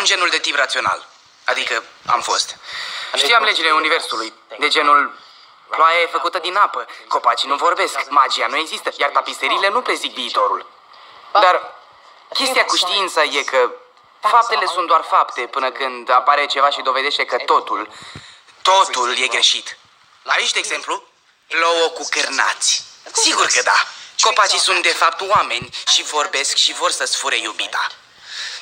sunt genul de tip rațional. Adică am fost. Știam legile universului, de genul... Ploaia e făcută din apă, copacii nu vorbesc, magia nu există, iar tapiseriile nu prezic viitorul. Dar chestia cu știința e că faptele sunt doar fapte până când apare ceva și dovedește că totul e greșit. Aici, de exemplu, plouă cu cârnați. Sigur că da. Copacii sunt de fapt oameni și vorbesc și vor să-ți fure iubita.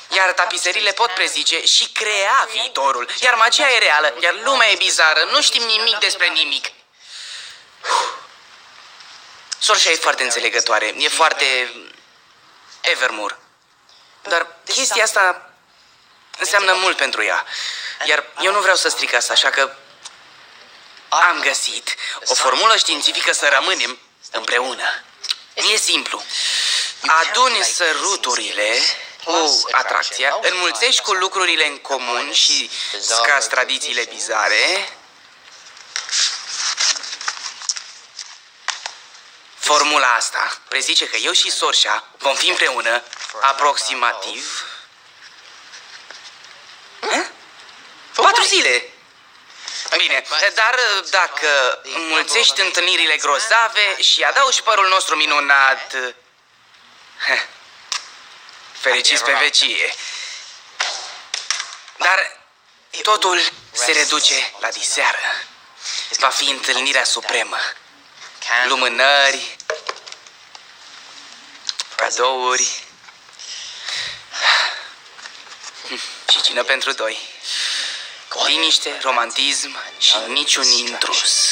Iar tapiserile pot prezice și crea viitorul. Iar magia e reală, iar lumea e bizară. Nu știm nimic despre nimic. Sorșa e foarte înțelegătoare. E foarte... Evermore. Dar chestia asta înseamnă mult pentru ea. Iar eu nu vreau să stric asta, așa că am găsit o formulă științifică să rămânem împreună. E simplu. Aduni săruturile cu atracția, înmulțești cu lucrurile în comun și scazi tradițiile bizare. Formula asta prezice că eu și Sorșa vom fi împreună aproximativ 4 zile. Bine, dar dacă înmulțești întâlnirile grozave și adaugi părul nostru minunat, fericiți pe vecie. Dar totul se reduce la diseară. Va fi întâlnirea supremă. Lumânări, cadouri și cină pentru doi. Liniște, romantism și niciun intrus.